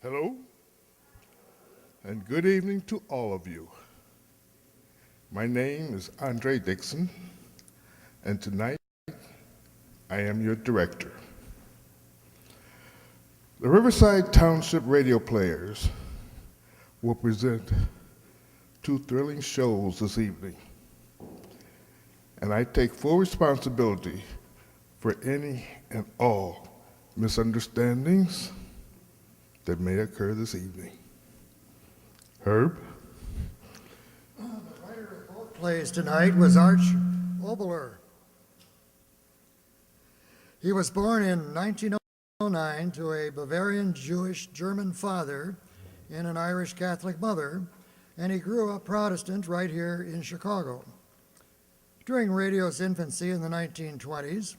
Hello, and good evening to all of you. My name is Andre Dixon, and tonight I am your director. The Riverside Township radio players will present two thrilling shows this evening, and I take full responsibility for any and all misunderstandings that may occur this evening. Herb? The writer of both plays tonight was Arch Oboler. He was born in 1909 to a Bavarian Jewish German father and an Irish Catholic mother, and he grew up Protestant right here in Chicago. During radio's infancy in the 1920s,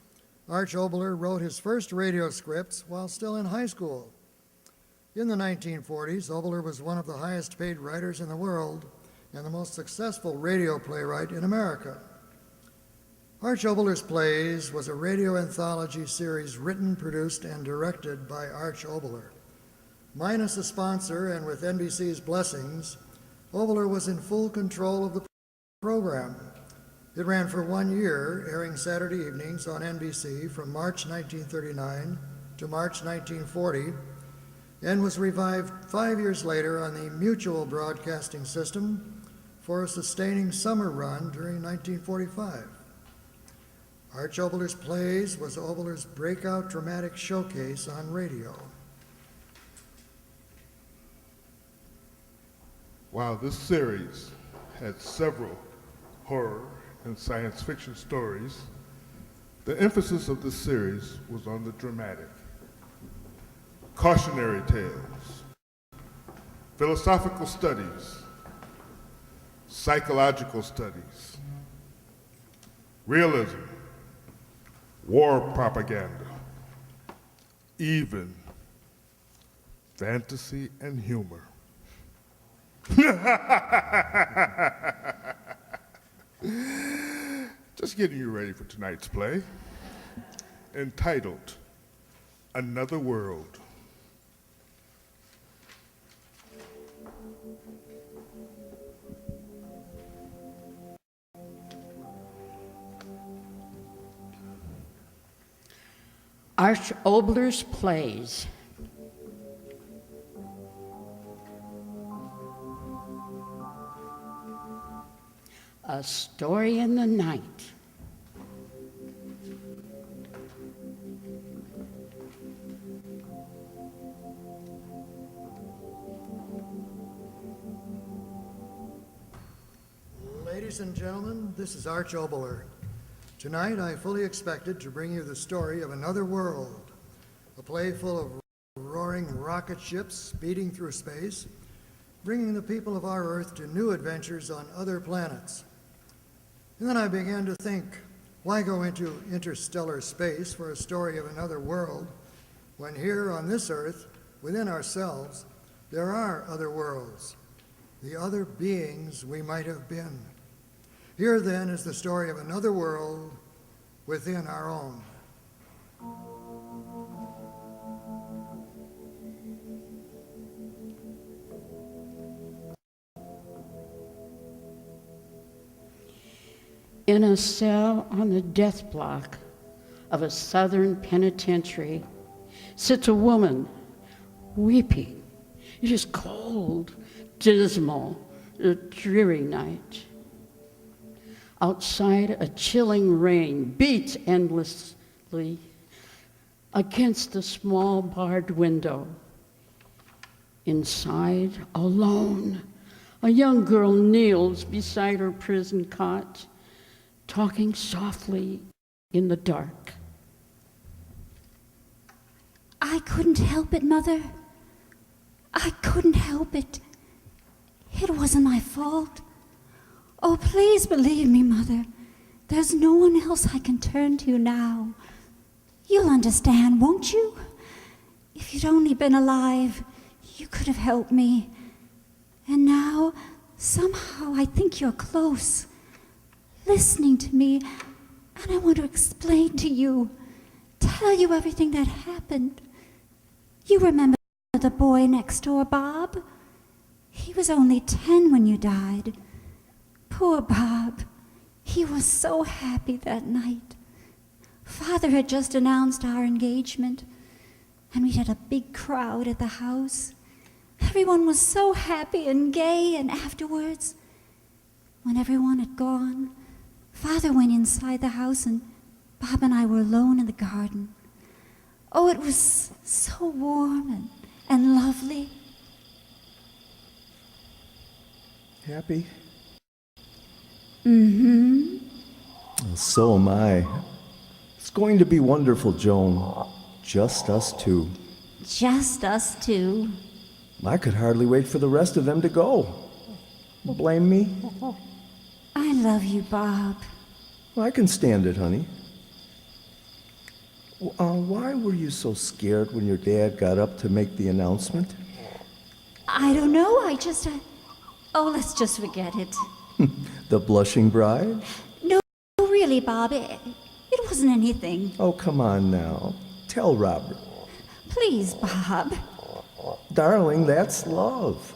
Arch Oboler wrote his first radio scripts while still in high school. In the 1940s, Oboler was one of the highest paid writers in the world and the most successful radio playwright in America. Arch Oboler's Plays was a radio anthology series written, produced, and directed by Arch Oboler. Minus a sponsor and with NBC's blessings, Oboler was in full control of the program. It ran for 1 year, airing Saturday evenings on NBC from March 1939 to March 1940, and was revived 5 years later on the Mutual Broadcasting System for a sustaining summer run during 1945. Arch Oboler's Plays was Oboler's breakout dramatic showcase on radio. While this series had several horror and science fiction stories, the emphasis of this series was on the dramatic. Cautionary tales, philosophical studies, psychological studies, realism, war propaganda, even fantasy and humor. Just getting you ready for tonight's play, entitled Another World. Arch Oboler's Plays. A Story in the Night. Ladies and gentlemen, this is Arch Oboler. Tonight, I fully expected to bring you the story of Another World, a play full of roaring rocket ships speeding through space, bringing the people of our Earth to new adventures on other planets. And then I began to think, why go into interstellar space for a story of another world, when here on this Earth, within ourselves, there are other worlds, the other beings we might have been. Here then is the story of another world within our own. In a cell on the death block of a southern penitentiary sits a woman weeping. It is cold, dismal, a dreary night. Outside, a chilling rain beats endlessly against the small barred window. Inside, alone, a young girl kneels beside her prison cot, talking softly in the dark. I couldn't help it, Mother. I couldn't help it. It wasn't my fault. Oh, please believe me, Mother. There's no one else I can turn to now. You'll understand, won't you? If you'd only been alive, you could have helped me. And now, somehow, I think you're close, listening to me, and I want to explain to you, tell you everything that happened. You remember the boy next door, Bob. He was only 10 when you died. Poor Bob. He was so happy that night. Father had just announced our engagement, and we had a big crowd at the house. Everyone was so happy and gay, and afterwards, when everyone had gone, Father went inside the house, and Bob and I were alone in the garden. Oh, it was so warm and lovely. Happy? Mm-hmm. So am I. It's going to be wonderful, Joan. Just us two. Just us two. I could hardly wait for the rest of them to go. Blame me? I love you, Bob. I can stand it, honey. Why were you so scared when your dad got up to make the announcement? I don't know, oh, let's just forget it. The blushing bride? No, really, Bob, it wasn't anything. Oh, come on now. Tell Robert. Please, Bob. Darling, that's love.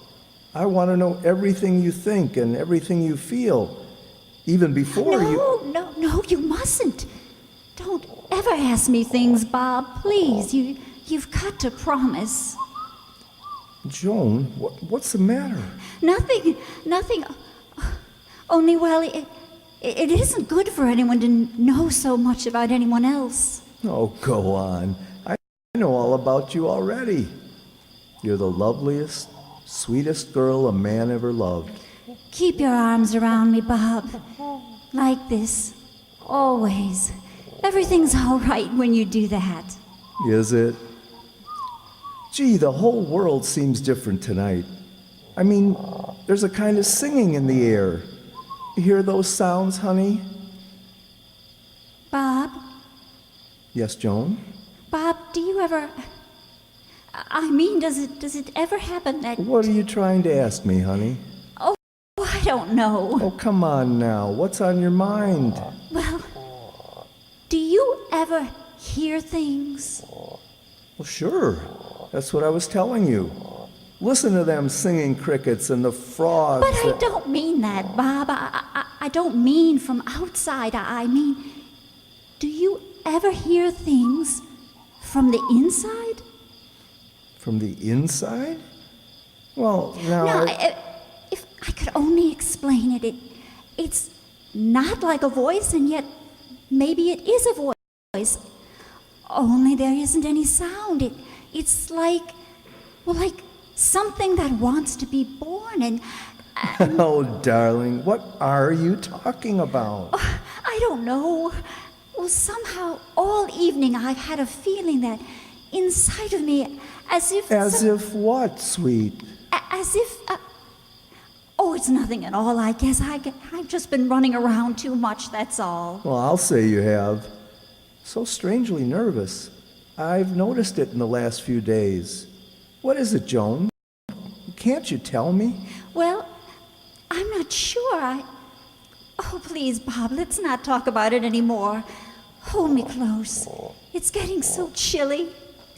I want to know everything you think and everything you feel, even before you... No, you mustn't. Don't ever ask me things, Bob. Please, you've got to promise. Joan, what's the matter? Nothing. Only, well, it isn't good for anyone to know so much about anyone else. Oh, go on. I know all about you already. You're the loveliest, sweetest girl a man ever loved. Keep your arms around me, Bob. Like this. Always. Everything's all right when you do that. Is it? Gee, the whole world seems different tonight. I mean, there's a kind of singing in the air. You hear those sounds, honey? Bob? Yes, Joan? Bob, do you ever... I mean, does it ever happen that... What are you trying to ask me, honey? Oh, I don't know. Oh, come on now. What's on your mind? Well, do you ever hear things? Well, sure. That's what I was telling you. Listen to them singing crickets and the frogs. But I don't mean that, Bob. I don't mean from outside. I mean, do you ever hear things from the inside? From the inside? Well, now... Now, if I could only explain it, it's not like a voice, and yet maybe it is a voice. Only there isn't any sound. It's like, well, like something that wants to be born, and Oh, darling, what are you talking about? I don't know. Well, somehow all evening I've had a feeling that inside of me, as if... As if what, sweet? As if... oh, it's nothing at all, I guess. I've just been running around too much, that's all. Well, I'll say you have. So strangely nervous. I've noticed it in the last few days. What is it, Joan? Can't you tell me? Well, I'm not sure. Oh, please, Bob, let's not talk about it anymore. Hold me close. It's getting so chilly.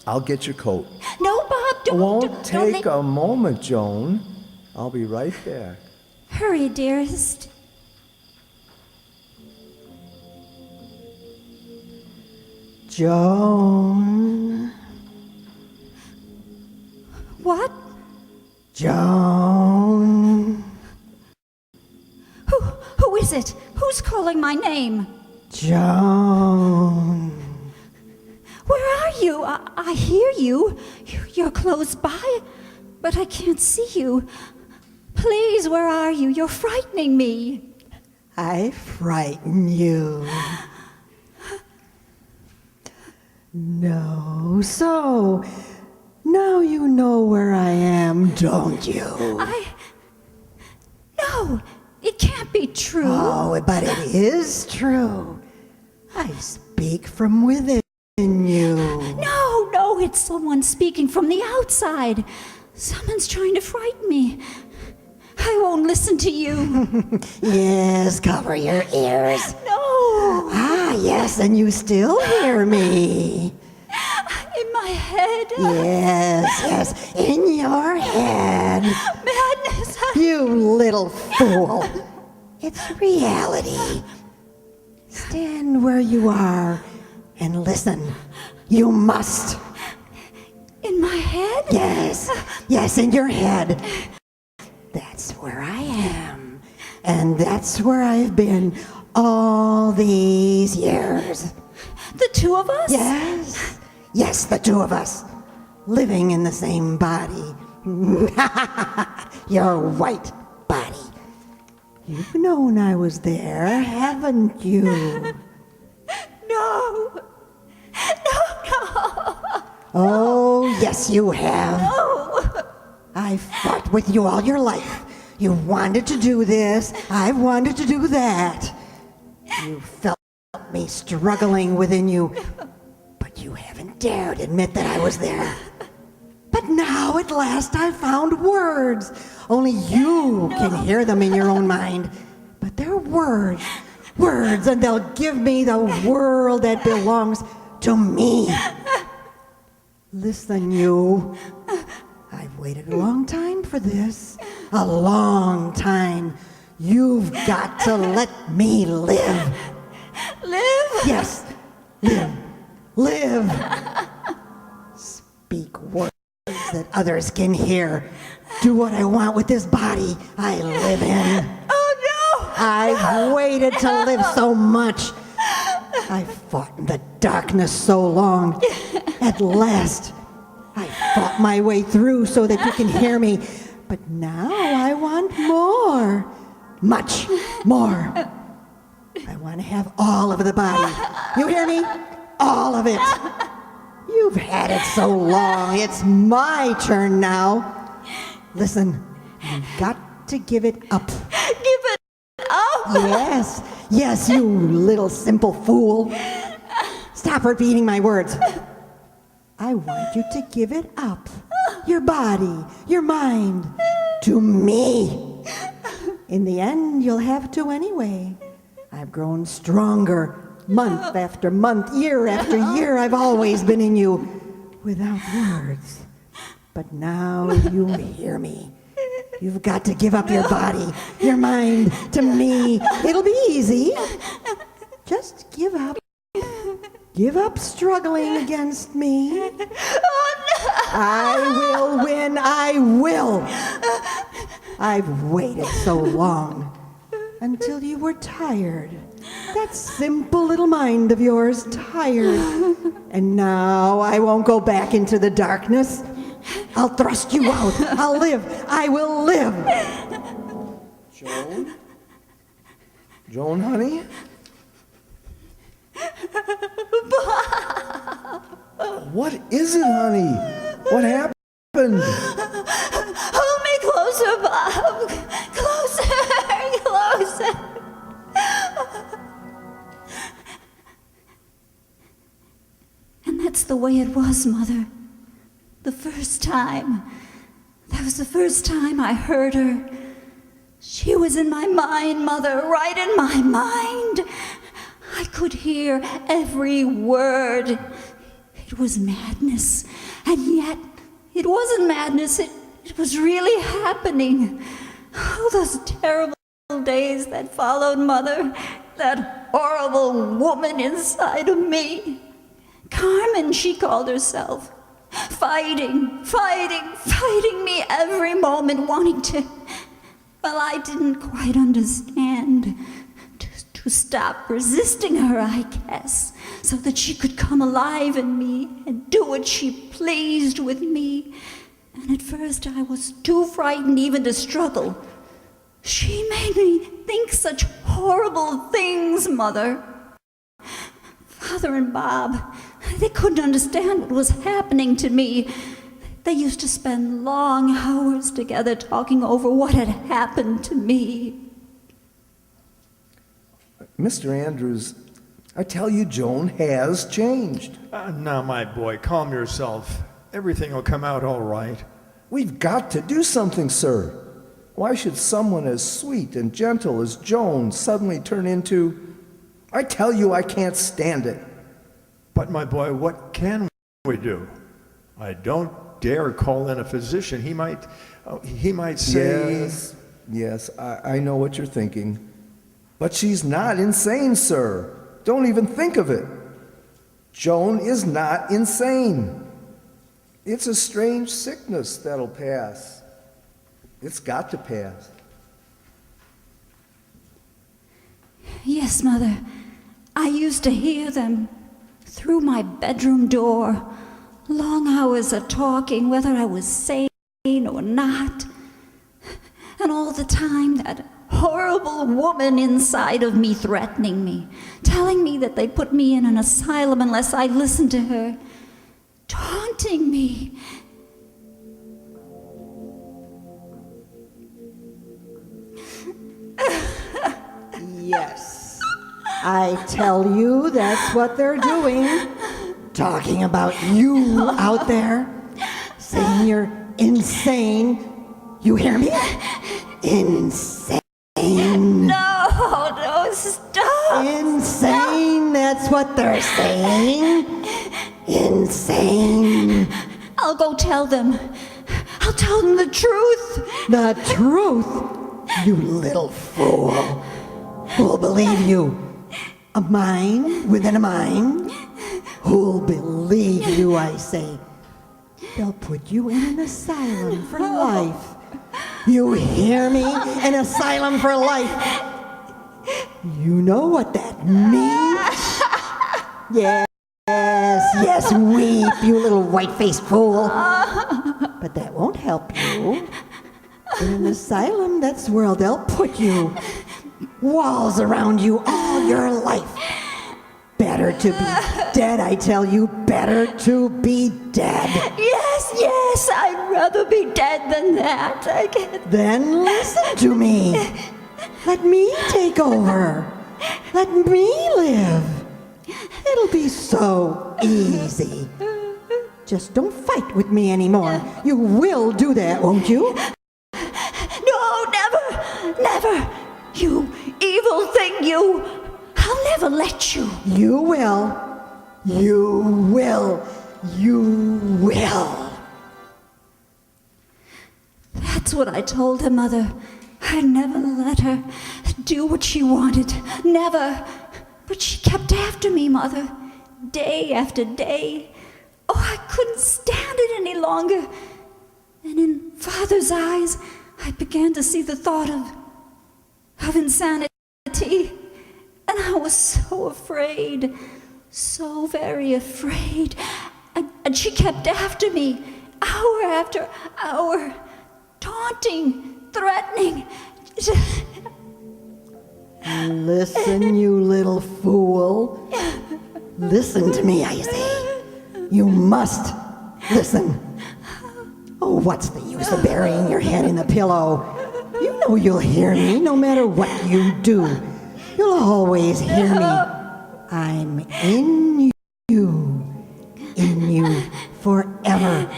I'll get your coat. No, Bob, It don't... won't don't take a moment, Joan. I'll be right back. Hurry, dearest. Joan, What? Joan, Who is it? Who's calling my name? Joan. Where are you? I hear you. You're close by, but I can't see you. Please, where are you? You're frightening me. I frighten you. No, so now you know where I am, don't you? No, it can't be true. Oh, but it is true. I speak from within you. No, it's someone speaking from the outside. Someone's trying to frighten me. I won't listen to you. Yes, cover your ears. No, Ah, yes, and you still hear me. in my head. Yes, in your head. Madness. You little fool. It's reality. Stand where you are and listen. You must. In my head? Yes, in your head. That's where I am. And that's where I've been all these years. The two of us? Yes, the two of us. Living in the same body. Your white body. You've known I was there, haven't you? No. Oh, yes, you have. No. I fought with you all your life. You wanted to do this, I wanted to do that. You felt me struggling within you, but you haven't dared admit that I was there. But now at last I found words. Only you can hear them in your own mind. But they're words, and they'll give me the world that belongs to me. Listen, you. I've waited a long time for this. A long time. You've got to let me live. Live? Yes, live. Speak words that others can hear. Do what I want with this body I live in. Oh, no. I've waited to live so much. I fought in the darkness so long. At last, I fought my way through so that you can hear me. But now I want more. Much more. I want to have all of the body. You hear me? All of it. You've had it so long. It's my turn now. Listen, you've got to give it up. Give it up? Yes, you little simple fool. Stop repeating my words. I want you to give it up. Your body, your mind, to me. In the end, you'll have to anyway. I've grown stronger month after month, year after year. I've always been in you without words. But now you hear me. You've got to give up your body, your mind to me. It'll be easy. Just give up. Give up struggling against me. Oh, no. I will win. I will. I've waited so long until you were tired. That simple little mind of yours tired. And now I won't go back into the darkness. I'll thrust you out. I'll live. I will live. Joan? Joan, honey? What is it, honey? What happened? Hold me closer, Bob. Closer. And that's the way it was, Mother. The first time. That was the first time I heard her. She was in my mind, Mother, right in my mind. I could hear every word. It was madness. And yet, it wasn't madness. It was really happening. Oh, those terrible days that followed, Mother. That horrible woman inside of me. Carmen, she called herself. Fighting me every moment, wanting to... Well, I didn't quite understand. To stop resisting her, I guess, so that she could come alive in me and do what she pleased with me. And at first I was too frightened even to struggle. She made me think such horrible things, Mother. Father and Bob, they couldn't understand what was happening to me. They used to spend long hours together talking over what had happened to me. Mr. Andrews, I tell you, Joan has changed. Now, my boy, calm yourself. Everything will come out all right. We've got to do something, sir. Why should someone as sweet and gentle as Joan suddenly turn into... I tell you, I can't stand it. But, my boy, what can we do? I don't dare call in a physician. He might say... Yes, I know what you're thinking. But she's not insane, sir. Don't even think of it. Joan is not insane. It's a strange sickness that'll pass. It's got to pass. Yes, Mother. I used to hear them through my bedroom door. Long hours of talking, whether I was sane or not. And all the time, that horrible woman inside of me threatening me, telling me that they'd put me in an asylum unless I listened to her, taunting me. Yes, I tell you, that's what they're doing. Talking about you out there, saying you're insane. You hear me? Insane. No, stop. Insane, that's what they're saying. Insane. I'll go tell them. I'll tell them the truth. The truth? You little fool. Who'll believe you? A mind within a mind? Who'll believe you, I say? They'll put you in an asylum for life. You hear me? An asylum for life. You know what that means? Yes, weep, you little white-faced fool. But that won't help you. In an asylum, that's where they'll put you. Walls around you all your life. Better to be dead, I tell you. Better to be dead. Yes, I'd rather be dead than that. I can't. Then listen to me. Let me take over. Let me live. It'll be so easy. Just don't fight with me anymore. You will do that, won't you? No, never. You evil thing, you. I'll never let you. You will. You will. You will. That's what I told her, Mother. I'd never let her do what she wanted. Never. But she kept after me, Mother. Day after day. Oh, I couldn't stand it any longer. And in Father's eyes, I began to see the thought of insanity. And I was so afraid. So very afraid. And she kept after me, hour after hour, taunting, threatening. Listen, you little fool. Listen to me, I say. You must listen. Oh, what's the use of burying your head in the pillow? You know you'll hear me no matter what you do. You'll always hear me. I'm in you forever.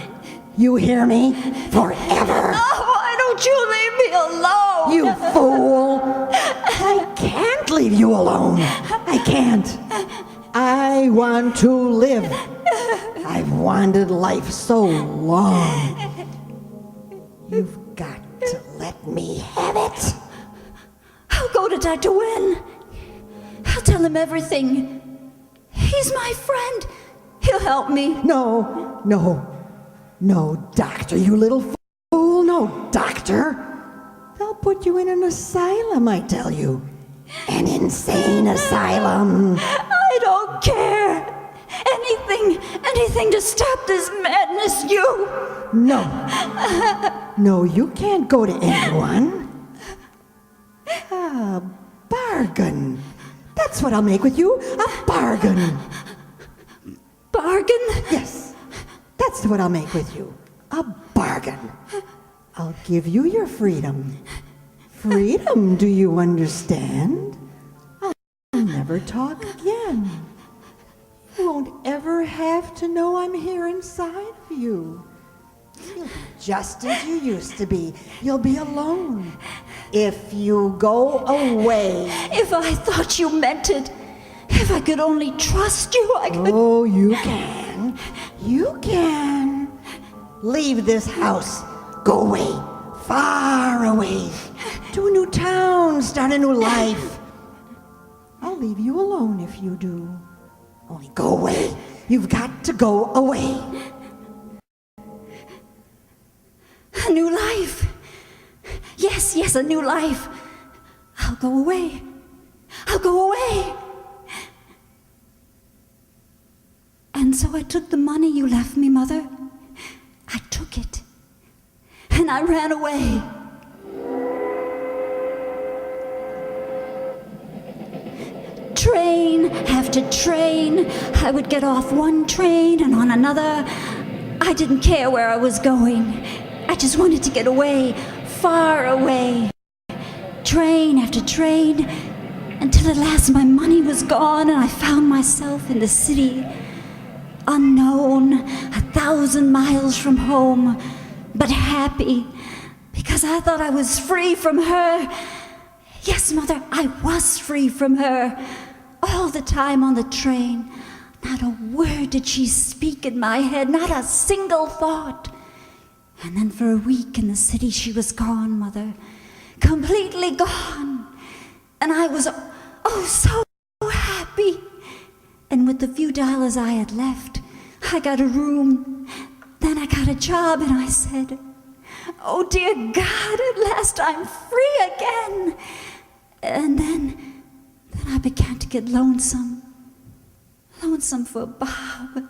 You hear me? Forever. Oh, why don't you leave me alone? You fool! I can't leave you alone. I can't. I want to live. I've wanted life so long. You've got to let me have it. I'll go to Dr. Wen. I'll tell him everything. He's my friend. He'll help me. No, doctor, you little fool. No, doctor. They'll put you in an asylum, I tell you. An insane asylum. I don't care. Anything to stop this madness, you. No, you can't go to anyone. A bargain. That's what I'll make with you. A bargain. Bargain? Yes, that's what I'll make with you. A bargain. I'll give you your freedom. Freedom, do you understand? I'll never talk again. You won't ever have to know I'm here inside of you. You'll be just as you used to be. You'll be alone. If you go away. If I thought you meant it, if I could only trust you, I could... Oh, you can. You can. leave this house. Go away, far away, to a new town, start a new life. I'll leave you alone if you do. Only go away. You've got to go away. A new life. Yes, yes, a new life. I'll go away. I'll go away. And so I took the money you left me, Mother. I took it. And I ran away. Train after train. I would get off one train and on another. I didn't care where I was going. I just wanted to get away, far away. Train after train, until at last my money was gone and I found myself in the city. Unknown, 1,000 miles from home, but happy, because I thought I was free from her. Yes, Mother, I was free from her. All the time on the train, not a word did she speak in my head, not a single thought. And then for a week in the city she was gone, Mother, completely gone. And I was, oh, so happy. And with the few dollars I had left, I got a room. Then I got a job and I said, oh dear God, at last I'm free again. And then I began to get lonesome for Bob.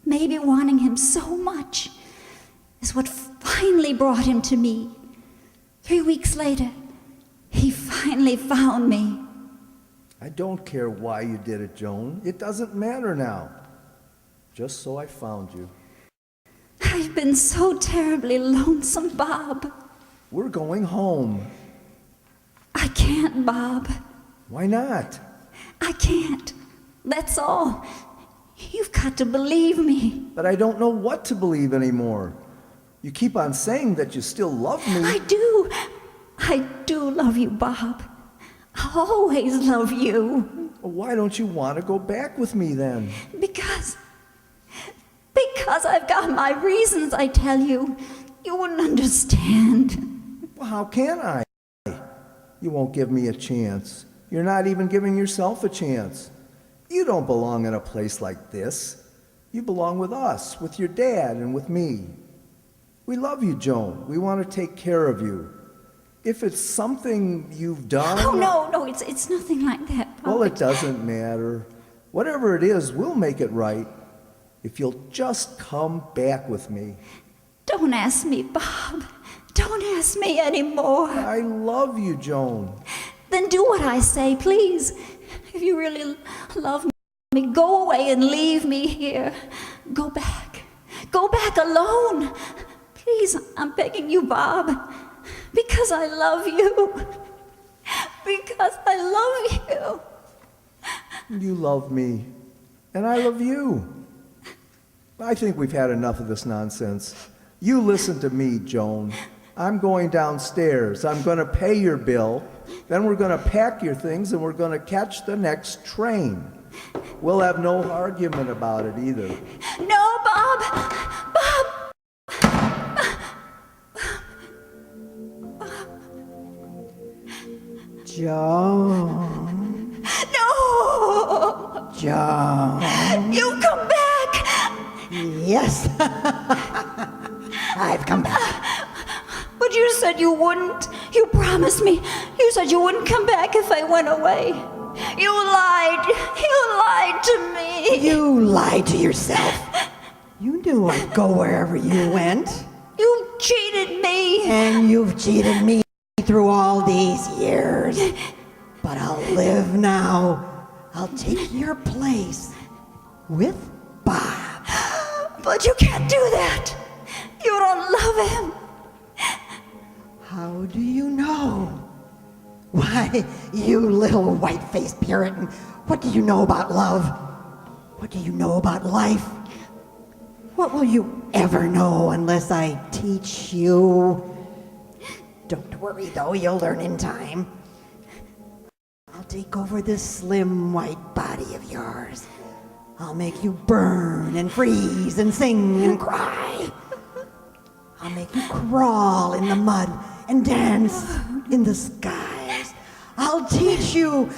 Maybe wanting him so much is what finally brought him to me. 3 weeks later, he finally found me. I don't care why you did it, Joan. It doesn't matter now. Just so I found you. I've been so terribly lonesome, Bob. We're going home. I can't, Bob. Why not? I can't. That's all. You've got to believe me. But I don't know what to believe anymore. You keep on saying that you still love me. I do. I do love you, Bob. I'll always love you. Well, why don't you want to go back with me then? Because I've got my reasons, I tell you. You wouldn't understand. Well, how can I? You won't give me a chance. You're not even giving yourself a chance. You don't belong in a place like this. You belong with us, with your dad, and with me. We love you, Joan. We want to take care of you. If it's something you've done... Oh, no, it's nothing like that, Bob. Well, it doesn't matter. Whatever it is, we'll make it right. If you'll just come back with me. Don't ask me, Bob. Don't ask me anymore. I love you, Joan. Then do what I say, please. If you really love me, go away and leave me here. Go back. Go back alone. Please, I'm begging you, Bob. Because I love you. Because I love you. You love me, and I love you. I think we've had enough of this nonsense. You listen to me, Joan. I'm going downstairs. I'm going to pay your bill. Then we're going to pack your things, and we're going to catch the next train. We'll have no argument about it either. No, Bob. Bob. Joan. No. Joan. You come back. Yes. I've come back. But you said you wouldn't. You promised me. You said you wouldn't come back if I went away. You lied. You lied to me. You lied to yourself. You knew I'd go wherever you went. You cheated me. And you've cheated me through all these years. But I'll live now. I'll take your place with Bob. But you can't do that. You don't love him. How do you know? Why, you little white-faced Puritan, what do you know about love? What do you know about life? What will you ever know unless I teach you? Don't worry, though, you'll learn in time. I'll take over this slim white body of yours. I'll make you burn and freeze and sing and cry. I'll make you crawl in the mud and dance in the skies. I'll teach you,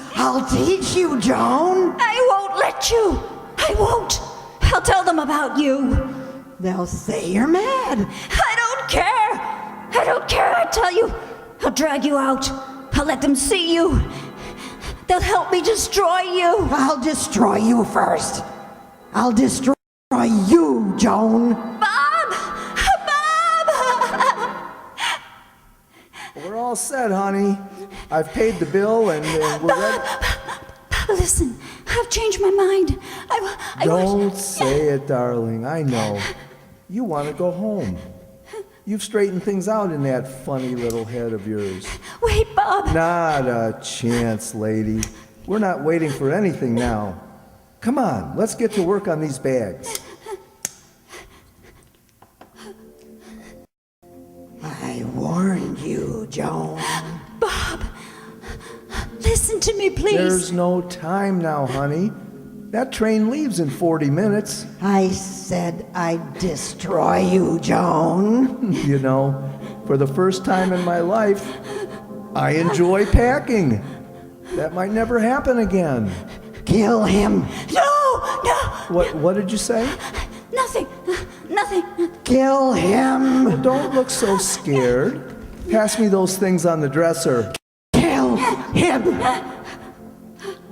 Joan. I won't let you. I won't. I'll tell them about you. They'll say you're mad. I don't care. I don't care, I tell you. I'll drag you out. I'll let them see you. They'll help me destroy you. I'll destroy you first. I'll destroy you, Joan. Bob! Bob! We're all set, honey. I've paid the bill and we're ready. Bob, listen. I've changed my mind. I Don't say it, darling. I know. You want to go home. You've straightened things out in that funny little head of yours. Wait, Bob. Not a chance, lady. We're not waiting for anything now. Come on, let's get to work on these bags. I warned you, Joan. Bob, listen to me, please. There's no time now, honey. That train leaves in 40 minutes. I said I'd destroy you, Joan. You know, for the first time in my life, I enjoy packing. That might never happen again. Kill him. No! What did you say? Nothing. Kill him. Don't look so scared. Pass me those things on the dresser. Kill him.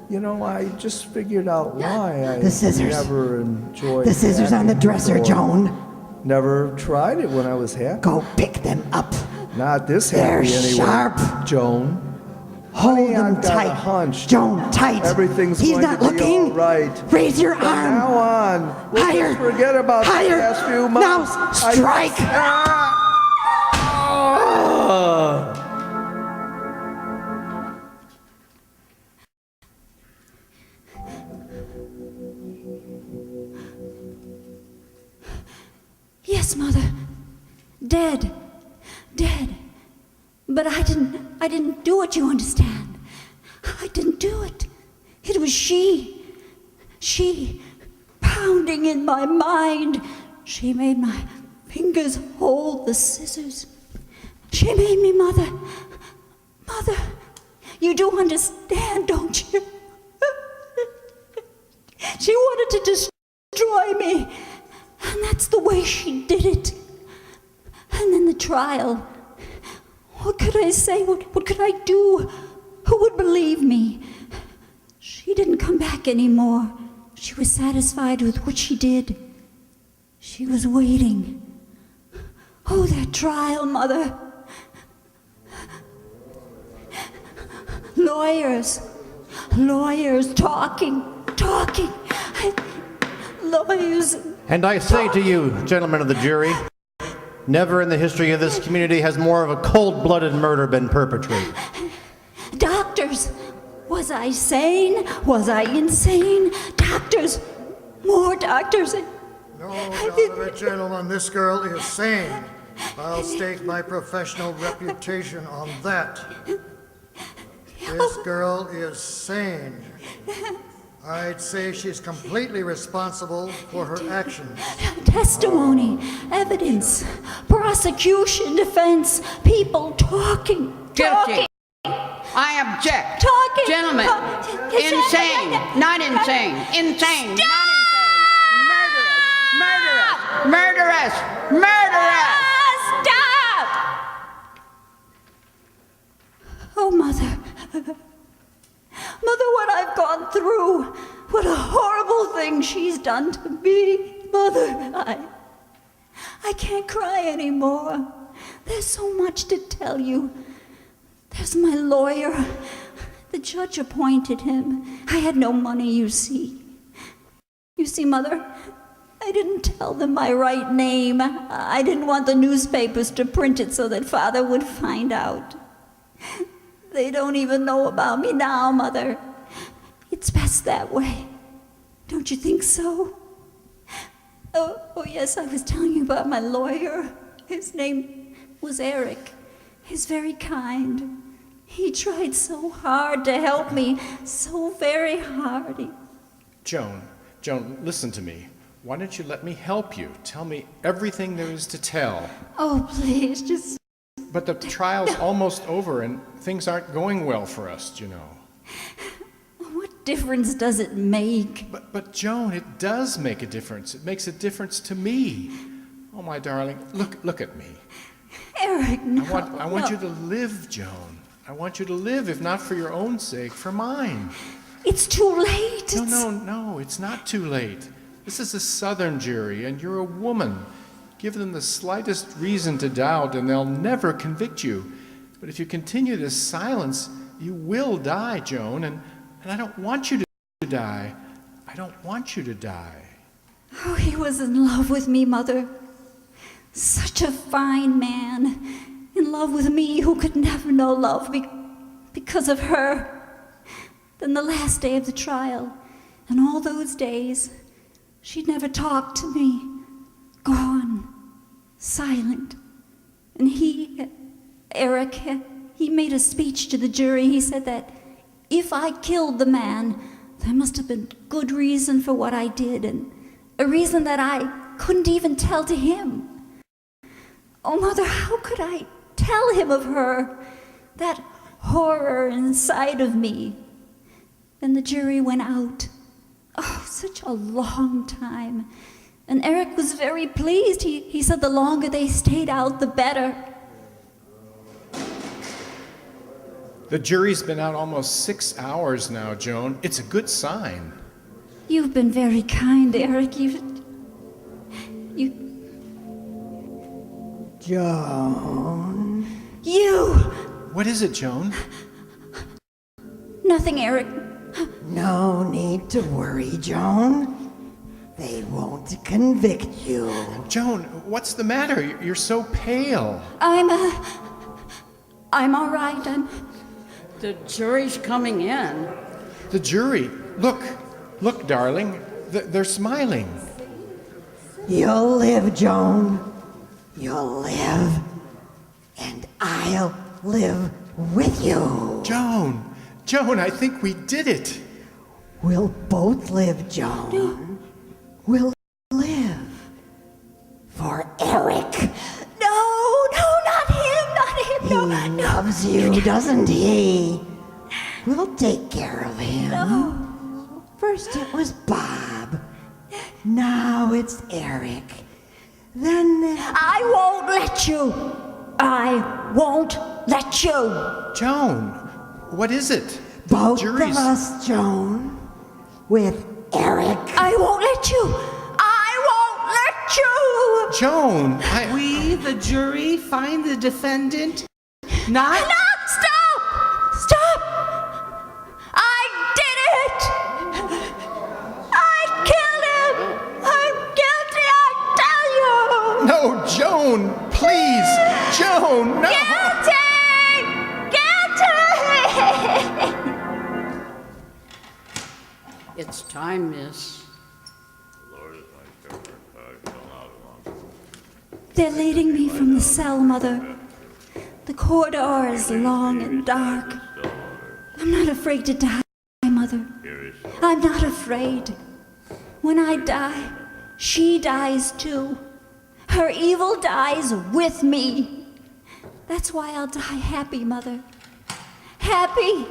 You know, I just figured out why I The scissors. never enjoyed The scissors on the packing dresser, before. Joan. Never tried it when I was happy. Go pick them up. Not this They're happy anyway. sharp. Joan. Hold Honey, them I've got tight. a hunch. Joan, tight. Everything's He's going not to be looking. all right. Raise your From arm. now on, let's Higher. just forget about Higher. the past few months. Now, strike. Ah! Yes, Mother. Dead. But I didn't do it, you understand. I didn't do it. It was she pounding in my mind. She made my fingers hold the scissors. She made me, Mother, you do understand, don't you? She wanted to destroy me, and that's the way she did it. And then the trial. What could I say? What could I do? Who would believe me? She didn't come back anymore. She was satisfied with what she did. She was waiting. Oh, that trial, Mother. Lawyers talking. Lawyers. And I say to you, gentlemen of the jury, never in the history of this community has more of a cold-blooded murder been perpetrated. Doctors. Was I sane? Was I insane? Doctors. More doctors. No doubt of it, gentlemen, this girl is sane. I'll stake my professional reputation on that. This girl is sane. I'd say she's completely responsible for her actions. Testimony, evidence, prosecution, defense, people talking. Guilty. I object. Talking. Gentlemen, insane, not insane. Insane, not insane. Murderous. Stop! Oh, Mother. Mother, what I've gone through. What a horrible thing she's done to me. Mother, I can't cry anymore. There's so much to tell you. There's my lawyer. The judge appointed him. I had no money, you see. You see, Mother, I didn't tell them my right name. I didn't want the newspapers to print it so that Father would find out. They don't even know about me now, Mother. It's best that way. Don't you think so? Oh, yes, I was telling you about my lawyer. His name was Eric. He's very kind. He tried so hard to help me, so very hard. Joan, listen to me. Why don't you let me help you? Tell me everything there is to tell. Oh, please, just... But the trial's almost over and things aren't going well for us, you know. What difference does it make? But Joan, it does make a difference. It makes a difference to me. Oh, my darling, look at me. Eric, no. I want you to live, Joan. I want you to live, if not for your own sake, for mine. It's too late. No, it's not too late. This is a Southern jury, and you're a woman. Give them the slightest reason to doubt, and they'll never convict you. But if you continue this silence, you will die, Joan, and I don't want you to die. I don't want you to die. Oh, he was in love with me, Mother. Such a fine man. In love with me who could never know love because of her. Then the last day of the trial, and all those days, she'd never talked to me. Gone. Silent. And Eric, he made a speech to the jury. He said that if I killed the man, there must have been good reason for what I did, and a reason that I couldn't even tell to him. Oh, Mother, how could I tell him of her, that horror inside of me? Then the jury went out. Oh, such a long time. And Eric was very pleased. He said the longer they stayed out, the better. The jury's been out almost 6 hours now, Joan. It's a good sign. You've been very kind, Eric. You... Joan. You! What is it, Joan? Nothing, Eric. No need to worry, Joan. They won't convict you. Joan, what's the matter? You're so pale. I'm all right. The jury's coming in. The jury. Look, darling. They're smiling. You'll live, Joan. You'll live. And I'll live with you. Joan, I think we did it. We'll both live, Joan. We'll live for Eric. No, not him. He loves you, doesn't he? We'll take care of him. No. First it was Bob. Now it's Eric. Then... I won't let you. I won't let you. Joan, what is it? Both of us, Joan. With Eric. I won't let you. I won't let you. Joan, We, the jury, find the defendant not... No, stop! I did it! I killed him! I'm guilty, I tell you! No, Joan, please! Joan, no! Guilty! It's time, miss. They're leading me from the cell, Mother. The corridor is long and dark. I'm not afraid to die, Mother. I'm not afraid. When I die, she dies too. Her evil dies with me. That's why I'll die happy, Mother. Happy.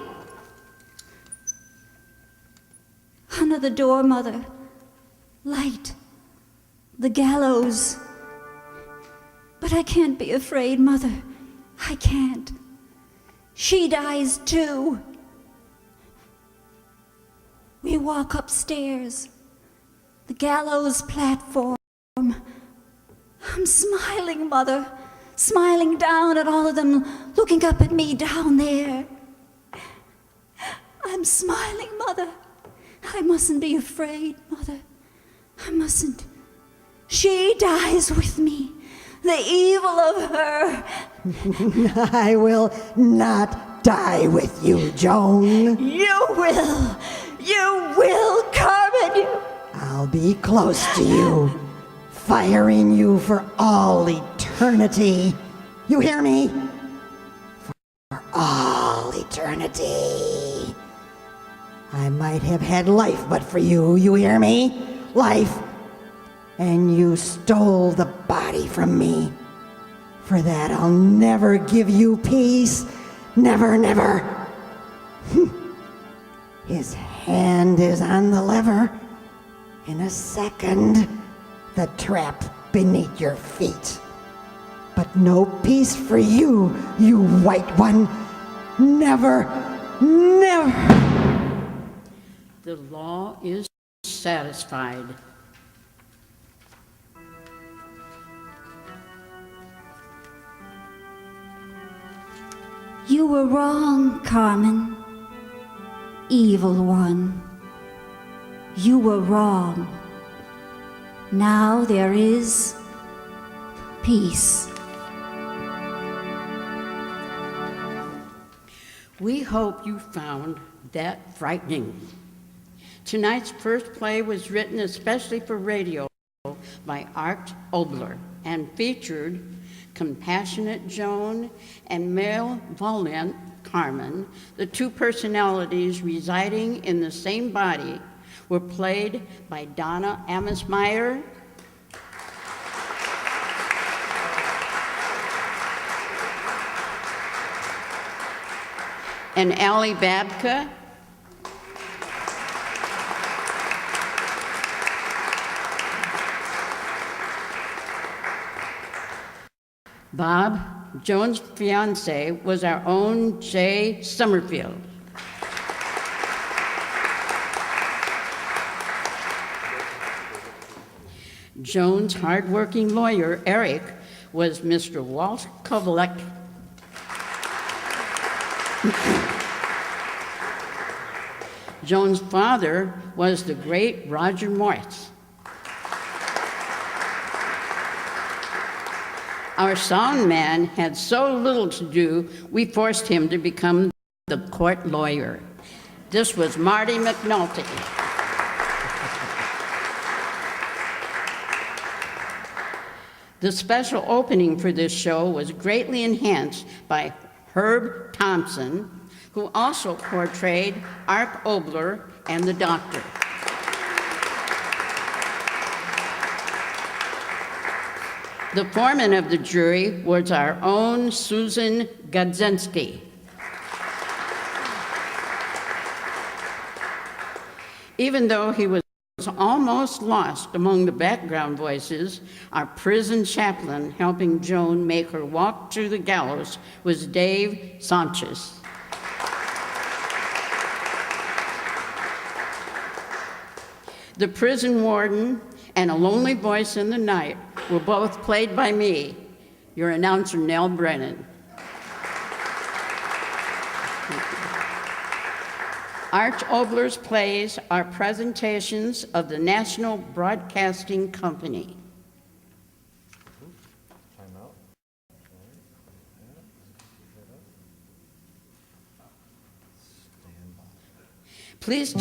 Under the door, Mother. Light. The gallows. But I can't be afraid, Mother. I can't. She dies too. We walk upstairs. The gallows platform. I'm smiling, Mother. Smiling down at all of them, looking up at me down there. I'm smiling, Mother. I mustn't be afraid, Mother. I mustn't. She dies with me. The evil of her. I will not die with you, Joan. You will. You will, Carmen. I'll be close to you, firing you for all eternity. You hear me? For all eternity. I might have had life, but for you, you hear me? Life and you stole the body from me. For that, I'll never give you peace. Never, never. His hand is on the lever. In a second, the trap beneath your feet. But no peace for you, you white one. Never, never. The law is satisfied. You were wrong, Carmen. Evil one. You were wrong. Now there is peace. We hope you found that frightening. Tonight's first play was written especially for radio by Art Obler and featured compassionate Joan and malevolent Carmen. The two personalities residing in the same body were played by Donna Amesmeyer and Allie Babka. Bob, Joan's fiance, was our own Jay Summerfield. Joan's hardworking lawyer, Eric, was Mr. Walt Kovalek. Joan's father was the great Roger Morris. Our sound man had so little to do, we forced him to become the court lawyer. This was Marty McNulty. The special opening for this show was greatly enhanced by Herb Thompson, who also portrayed Art Obler and the Doctor. The foreman of the jury was our own Susan Gadzinski. Even though he was almost lost among the background voices, our prison chaplain helping Joan make her walk through the gallows was Dave Sanchez. The prison warden and a lonely voice in the night were both played by me, your announcer, Nell Brennan. Art Obler's plays are presentations of the National Broadcasting Company. Please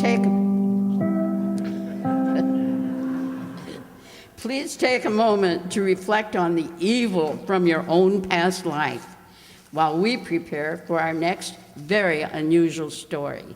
take a moment to reflect on the evil from your own past life while we prepare for our next very unusual story.